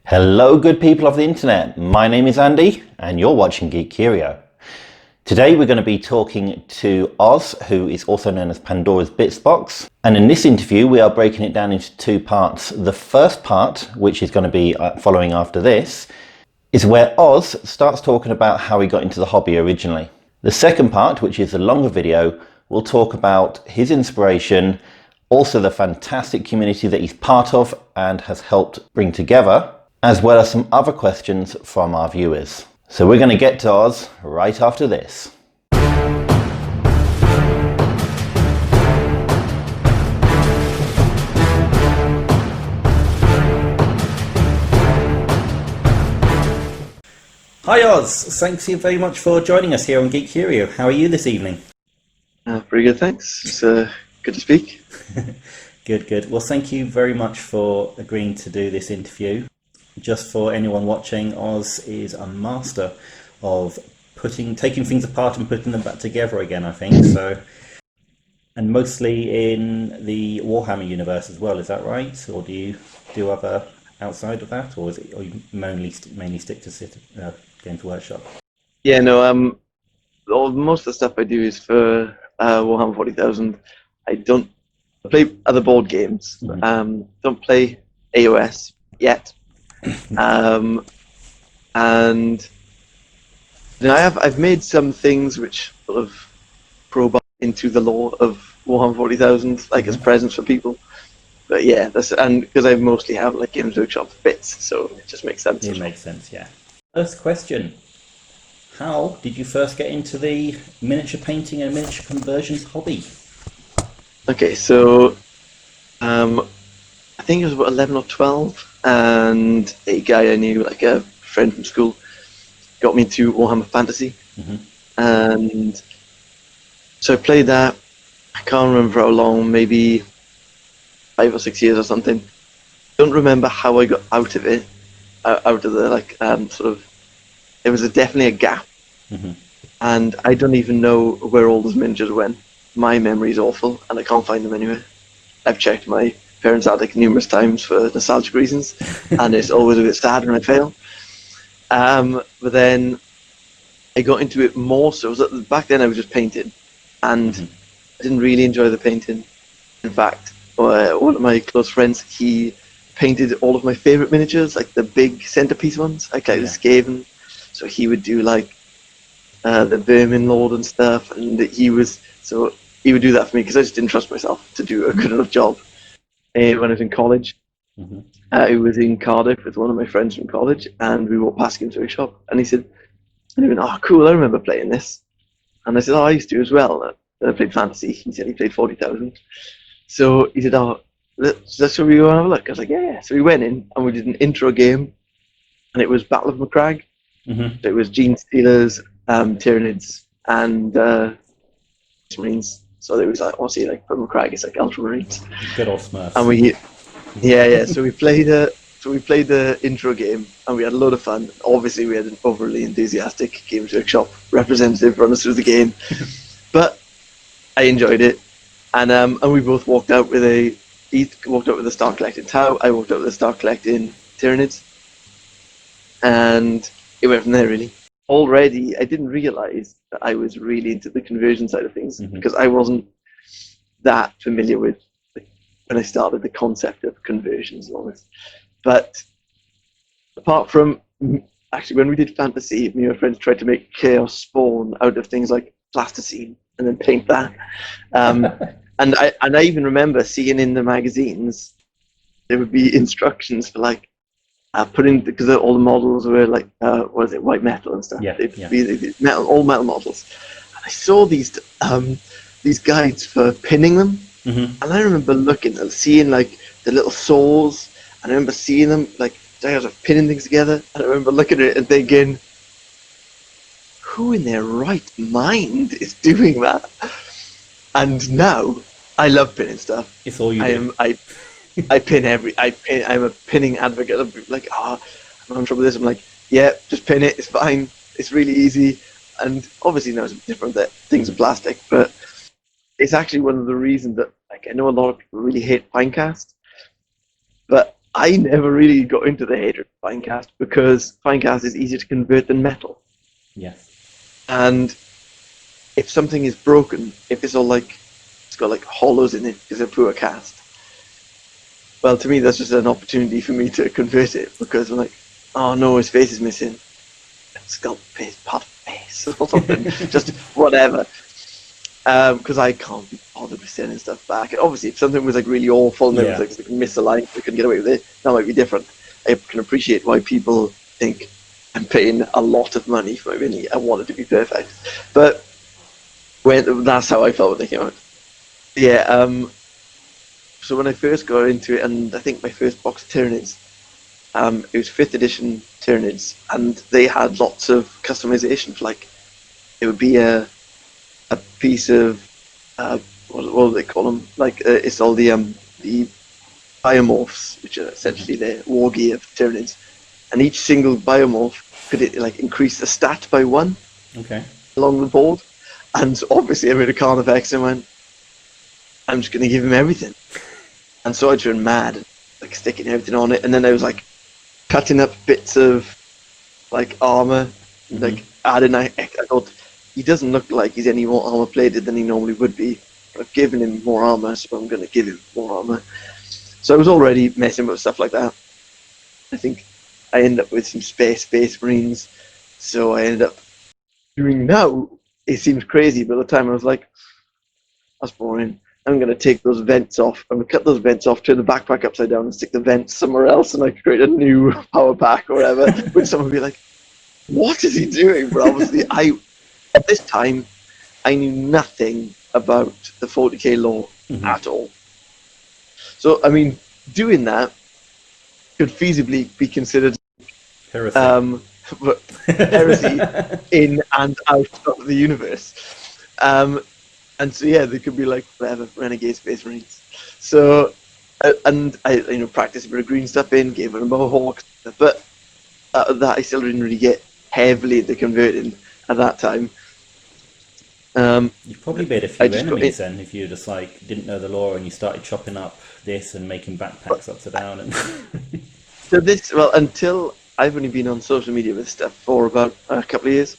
Hello good people of the internet, my name is Andy and you're watching Geek Curio. Today we're going to be talking to Oz, who is also known as Pandora's Bitz box, and in this interview we are breaking it down into two parts. The first part, which is going to be following after this, is where Oz starts talking about how he got into the hobby originally. The second part, which is a longer video, will talk about his inspiration, also the fantastic community that he's part of and has helped bring together, as well as some other questions from our viewers. So we're going to get to Oz right after this. Hi Oz, thanks you very much for joining us here on Geek Curio. How are you this evening? Pretty good, thanks. It's good to speak. Good. Well, thank you very much for agreeing to do this interview. Just for anyone watching, Oz is a master of taking things apart and putting them back together again, I think. So, and mostly in the Warhammer universe as well. Is that right? Or do you do other outside of that, or you mainly stick to Games Workshop? Yeah, no. Most of the stuff I do is for Warhammer 40,000. I don't play other board games. Don't play AOS yet. And you know, I've made some things which sort of probe into the lore of Warhammer 40,000, like as presents for people. But yeah, and because I mostly have like Games Workshop bits, so it just makes sense. It makes sense, yeah. First question: how did you first get into the miniature painting and miniature conversions hobby? Okay, so I think it was about 11 or 12, and a guy I knew, like a friend from school, got me into Warhammer Fantasy. And so I played that. I can't remember for how long, maybe 5 or 6 years or something. Don't remember how I got out of it, out of the sort of. There was definitely a gap, and I don't even know where all those miniatures went. My memory's awful, and I can't find them anywhere. I've checked my parents' attic numerous times for nostalgic reasons, and it's always a bit sad when I fail. But then I got into it more so. Back then I was just painting, and I didn't really enjoy the painting. In fact, one of my close friends, he painted all of my favorite miniatures, like the big centerpiece ones, like the Skaven. So he would do like the Vermin Lord and stuff, and he would do that for me because I just didn't trust myself to do a good enough job. When I was in college, I was in Cardiff with one of my friends from college, and we walked past Games Workshop, and he went, "Oh, cool! I remember playing this." And I said, "Oh, I used to as well. I played Fantasy." He said he played 40,000. So he said, "Oh, let's we go and have a look." I was like, "Yeah." So we went in and we did an intro game, and it was Battle of Macragge. So it was Gene Stealers, Tyranids, and Marines. So it was like, obviously, like for Macragge, it's like Ultramarines. Good old Smurfs. And so we played the intro game, and we had a load of fun. Obviously, we had an overly enthusiastic Games Workshop representative run us through the game, but I enjoyed it. And we both walked out with he walked out with a Star Collecting Tau. I walked out with a Star Collecting Tyranids, and it went from there really. Already, I didn't realize that I was really into the conversion side of things because I wasn't that familiar with when I started the concept of conversions, almost. But apart from actually, when we did Fantasy, me and my friends tried to make Chaos spawn out of things like plasticine and then paint that. And I even remember seeing in the magazines there would be instructions for like putting, because all the models were like white metal and stuff. They'd be all metal models. And I saw these guides for pinning them, and I remember seeing like the little saws, and I remember seeing them like guys are pinning things together, and I remember looking at it and thinking, who in their right mind is doing that? And now I love pinning stuff. It's all you do. I pin I'm a pinning advocate. I'm like, I'm having trouble with this. I'm like, yeah, just pin it. It's fine. It's really easy. And obviously now it's different that things are plastic, but it's actually one of the reasons that, like, I know a lot of people really hate Pinecast, but I never really got into the hatred of Finecast because Finecast is easier to convert than metal. Yes. And if something is broken, if it's all like, it's got like hollows in it because of poor cast, well, to me, that's just an opportunity for me to convert it because I'm like, oh no, his face is missing. Skull face, part of face, or something. Just whatever. Because I can't be bothered with sending stuff back. And obviously, if something was like really awful and there was like misaligned, we couldn't get away with it, that might be different. I can appreciate why people think I'm paying a lot of money for my mini. I want it to be perfect. But that's how I felt when they came out. Yeah, so when I first got into it, and I think my first box of Tyranids, it was 5th edition Tyranids, and they had lots of customization for like, it would be a piece of what do they call them? Like it's all the biomorphs, which are essentially the war gear of Tyranids, and each single biomorph could like increase the stat by 1 Okay. along the board. And so obviously I made a Carnifex and went, I'm just going to give him everything. And so I turned mad, like sticking everything on it, and then I was like cutting up bits of like armor, like adding. I thought he doesn't look like he's any more armor plated than he normally would be. But I've given him more armor, so I'm going to give him more armor. So I was already messing with stuff like that. I think I ended up with some space marines. So I ended up doing now. It seems crazy, but at the time I was like, that's boring. I'm going to take those vents off. I'm going to cut those vents off, turn the backpack upside down, and stick the vents somewhere else, and I could create a new power pack or whatever. Which someone would be like, what is he doing? But obviously, at this time, I knew nothing about the 40k lore at all. So, I mean, doing that could feasibly be considered Heresy. heresy in and out of the universe. And so, yeah, they could be like, whatever, renegade space marines. So, and I, practiced a bit of green stuff in, gave it a mohawk, but that I still didn't really get heavily into converting at that time. You've probably made a I few just got enemies then if you just like didn't know the lore and you started chopping up this and making backpacks upside down and so this, well, until I've only been on social media with stuff for about a couple of years,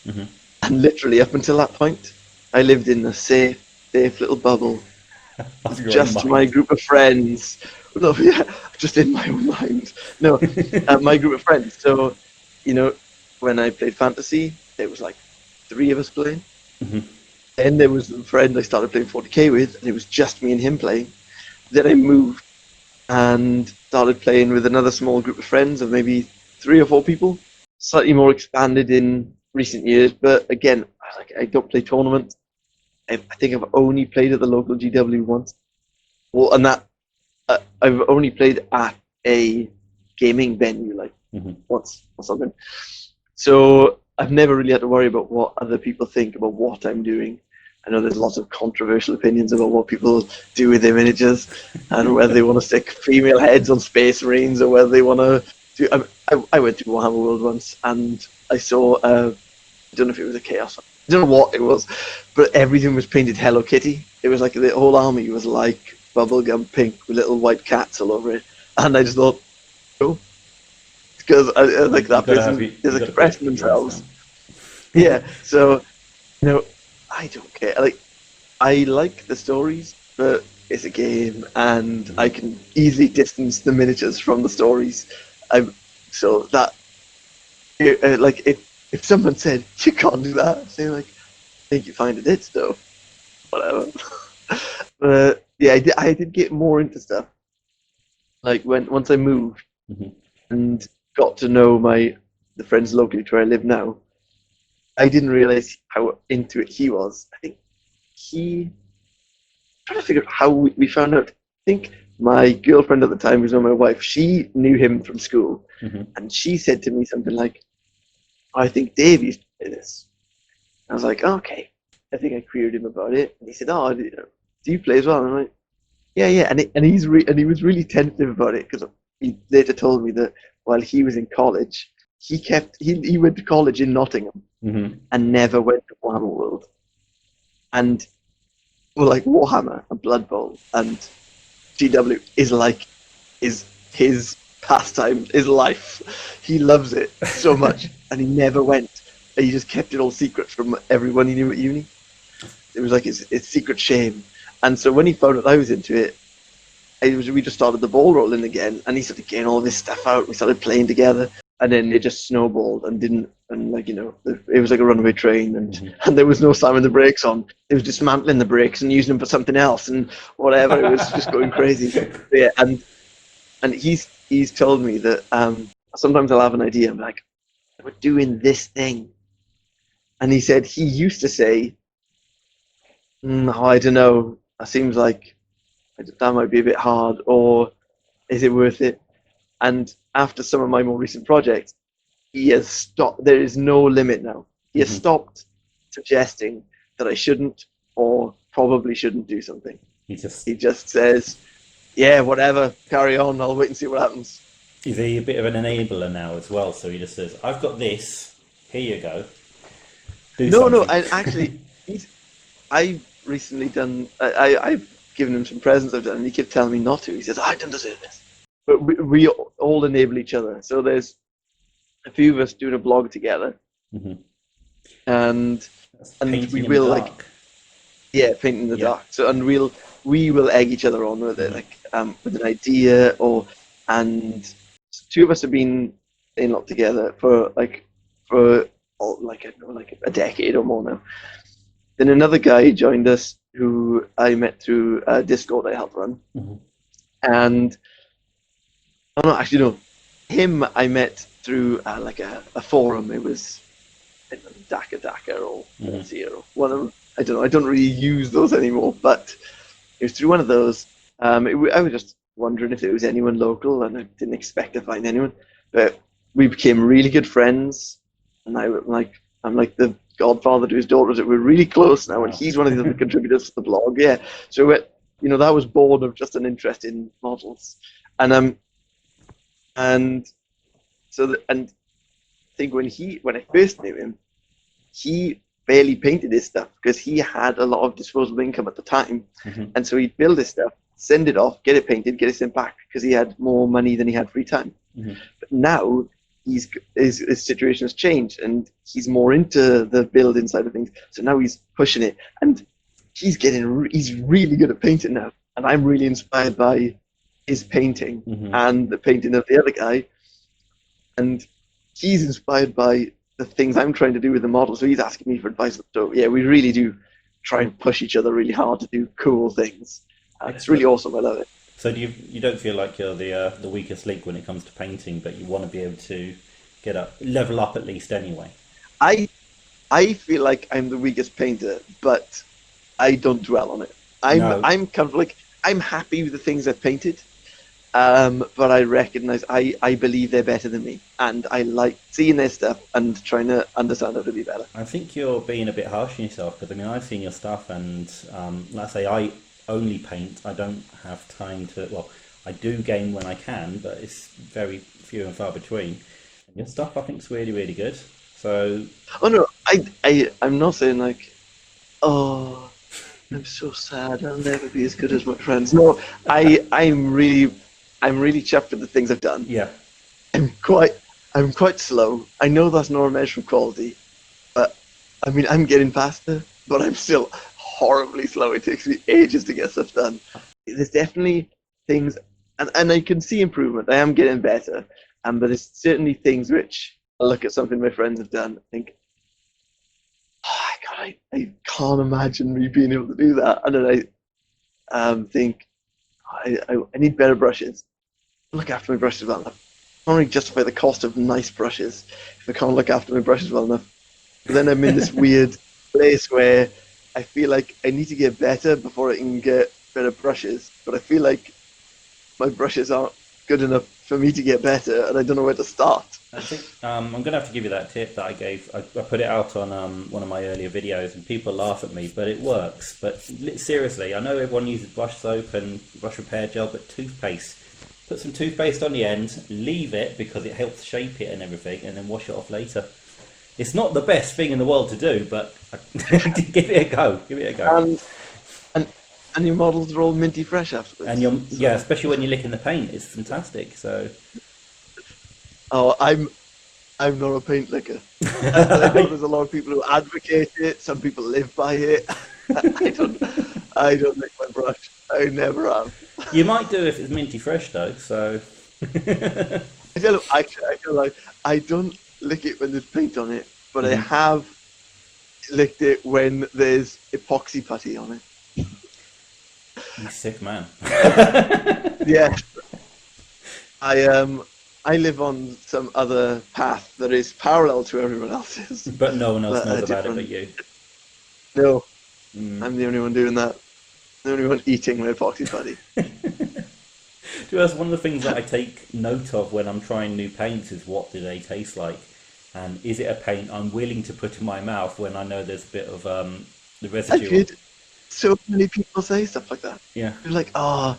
and literally up until that point, I lived in a safe little bubble, of your own just my mind. group of friends. No, yeah, just in my own mind. No, my group of friends. So, when I played fantasy, there was like 3 of us playing. Then there was a friend I started playing 40k with, and it was just me and him playing. Then I moved and started playing with another small group of friends of maybe 3 or 4 people. Slightly more expanded in recent years, but again, I don't play tournaments. I think I've only played at the local GW once. Well, and that I've only played at a gaming venue like once or something. So I've never really had to worry about what other people think about what I'm doing. I know there's lots of controversial opinions about what people do with their miniatures and whether they want to stick female heads on space marines or whether they want to do. I went to Warhammer World once and I saw, I don't know if it was a chaos, I don't know what it was, but everything was painted Hello Kitty. It was like the whole army was like bubblegum pink with little white cats all over it. And I just thought, cool. Because I like You that gotta have person is you gotta put expressing your own themselves. stamp. Yeah, so I don't care. Like I like the stories, but it's a game, and I can easily distance the miniatures from the stories. I'm so that like if someone said you can't do that, I'd say like I think you find it though, whatever. But yeah, I did get more into stuff. Like once I moved and got to know the friends locally to where I live now, I didn't realize how into it he was. I think he trying to figure out how we found out. I think my girlfriend at the time, who's now my wife, she knew him from school, and she said to me something like, "I think Dave used to play this." I was like, oh, "Okay." I think I queried him about it, and he said, "Oh, do you play as well?" And I'm like, "Yeah, yeah." And he was really tentative about it because he later told me that while he was in college, he went to college in Nottingham and never went to Warhammer World, and well, like Warhammer and Blood Bowl and GW is like is his pastime, his life. He loves it so much, and he never went. And he just kept it all secret from everyone he knew at uni. It was like his secret shame. And so when he found out I was into it, we just started the ball rolling again, and he started getting all this stuff out. We started playing together, and then it just snowballed and didn't. And like, you know, it was like a runaway train, and there was no slamming the brakes on. It was dismantling the brakes and using them for something else and whatever. It was just going crazy. Yeah, and he's told me that sometimes I'll have an idea. I'm like, we're doing this thing, and he said he used to say, "No, I don't know. It seems like that might be a bit hard, or is it worth it?" And after some of my more recent projects, he has stopped. There is no limit now. He has stopped suggesting that I shouldn't or probably shouldn't do something. He just says, "Yeah, whatever, carry on. I'll wait and see what happens." Is he a bit of an enabler now as well? So he just says, "I've got this. Here you go. Do something." No. I've recently done. I've given him some presents I've done, and he kept telling me not to. He says, "I don't deserve this." But we all enable each other. So there's a few of us doing a blog together, and we will like, paint in the dark. So we will egg each other on with it, like with an idea, and two of us have been in lot together for I don't know, like a decade or more now. Then another guy joined us who I met through Discord I helped run, and actually no, him I met through like a forum. It was Daka or Zero or one of them. I don't know. I don't really use those anymore, but it was through one of those. I was just wondering if there was anyone local, and I didn't expect to find anyone. But we became really good friends, and I'm like the godfather to his daughters. We're really close now, and he's one of the other contributors to the blog. Yeah, so that was born of just an interest in models, and I think when I first knew him, he barely painted his stuff because he had a lot of disposable income at the time, and so he'd build his stuff, send it off, get it painted, get it sent back because he had more money than he had free time. But now his situation has changed, and he's more into the building side of things. So now he's pushing it, and he's really good at painting now, and I'm really inspired by his painting and the painting of the other guy, and he's inspired by the things I'm trying to do with the model. So he's asking me for advice. So yeah, we really do try and push each other really hard to do cool things. It's really awesome. I love it. So you don't feel like you're the weakest link when it comes to painting, but you want to be able to level up at least anyway? I feel like I'm the weakest painter, but I don't dwell on it. I'm kind of like, I'm happy with the things I've painted, but I recognize I believe they're better than me, and I like seeing their stuff and trying to understand how to be better. I think you're being a bit harsh on yourself, because I mean, I've seen your stuff, and like I say, I only paint. I don't have time to. Well, I do game when I can, but it's very few and far between. And your stuff, I think, is really, really good. So. Oh no, I'm not saying like, oh, I'm so sad. I'll never be as good as my friends. No, I'm really chuffed with the things I've done. Yeah. I'm quite slow. I know that's not a measure of quality, but I mean, I'm getting faster, but I'm still horribly slow. It takes me ages to get stuff done. There's definitely things, and I can see improvement. I am getting better, but there's certainly things which I look at something my friends have done, I think, oh God, I can't imagine me being able to do that. And then I think I need better brushes. Look after my brushes well enough. I can't really justify the cost of nice brushes if I can't look after my brushes well enough. But then I'm in this weird place where I feel like I need to get better before I can get better brushes. But I feel like my brushes aren't good enough for me to get better, and I don't know where to start. I think I'm going to have to give you that tip that I gave. I put it out on one of my earlier videos, and people laugh at me, but it works. But seriously, I know everyone uses brush soap and brush repair gel, but toothpaste. Put some toothpaste on the end, leave it because it helps shape it and everything, and then wash it off later. It's not the best thing in the world to do, but give it a go. Give it a go. And your models are all minty fresh afterwards. And especially when you're licking the paint, it's fantastic. So Oh, I'm not a paint licker. And I know there's a lot of people who advocate it. Some people live by it. I don't. I don't lick my brush. I never have. You might do if it's minty fresh though. So I tell you, actually, I feel like I don't lick it when there's paint on it, but I Mhm. have licked it when there's epoxy putty on it. You sick man. Yeah, I live on some other path that is parallel to everyone else's, But no one else but knows about it but different. you. No, Mm. I'm the only one doing that. The only one eating my epoxy putty. That's one of the things that I take note of when I'm trying new paints is what do they taste like, and is it a paint I'm willing to put in my mouth when I know there's a bit of the I've residue on. heard so many people say stuff like that. Yeah. They're like, "Ah,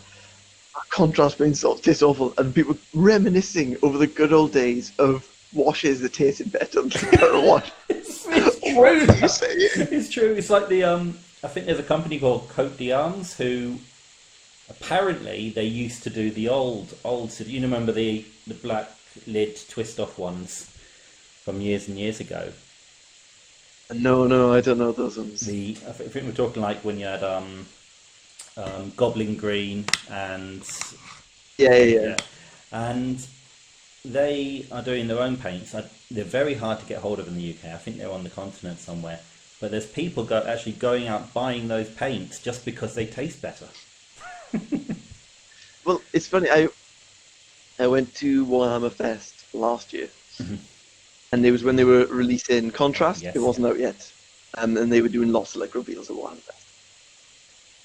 contrast paints tastes awful," and people reminiscing over the good old days of washes that tasted better than the current wash. It's What true. are you saying? It's true. It's like the I think there's a company called Cote d'Arms who apparently they used to do the old. You remember the black lid twist off ones from years and years ago. No, no, I don't know those ones. I think we're talking like when you had Goblin Green and Yeah, yeah, yeah. yeah, and they are doing their own paints. They're very hard to get hold of in the UK. I think they're on the continent somewhere. But there's people actually going out buying those paints just because they taste better. Well, it's funny. I went to Warhammer Fest last year, and it was when they were releasing Contrast. It Yes, yeah. wasn't out yet, and they were doing lots of like reveals at Warhammer Fest.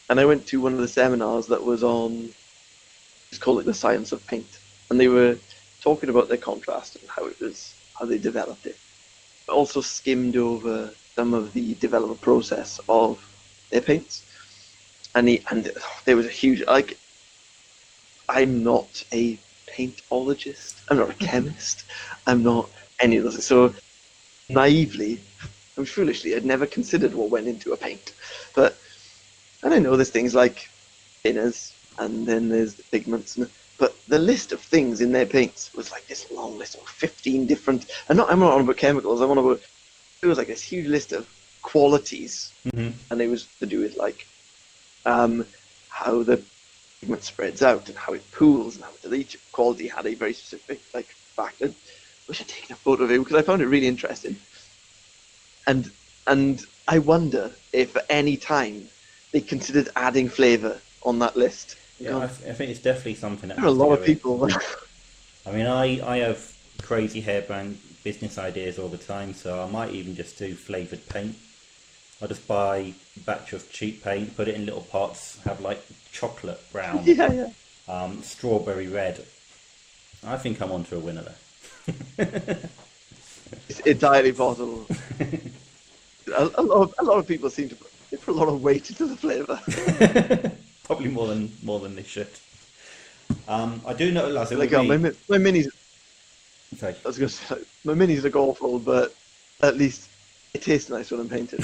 And I went to one of the seminars that was on. It's called like the science of paint, and they were talking about their contrast and how they developed it. But also skimmed over some of the development process of their paints, and there was a huge like. I'm not a paintologist. I'm not a chemist. I'm not any of those. So naively, and foolishly, I'd never considered what went into a paint. But and I know there's things like thinners, and then there's the pigments. But the list of things in their paints was like this long list of 15 different. I'm not on about chemicals. I'm on about. It was like this huge list of qualities, Hmm. and it was to do with like um, how the pigment spreads out and how it pools and how each quality had a very specific like factor. I wish I'd taken a photo of it because I found it really interesting. And I wonder if at any time they considered adding flavour on that list. Yeah, I think it's definitely something that There are a has to lot go of in. people. I mean, I have crazy hairbrand business ideas all the time, so I might even just do flavoured paint. I'll just buy a batch of cheap paint, put it in little pots, have like chocolate brown, Yeah, yeah. strawberry red. I think I'm onto a winner there. It's entirely possible. A lot of people seem to put a lot of weight into the flavour. Probably more than they should. I do know, like, so Like, with oh, me. my minis. Sorry. I was going to say, my minis look awful, but at least it tastes nice when I'm painted.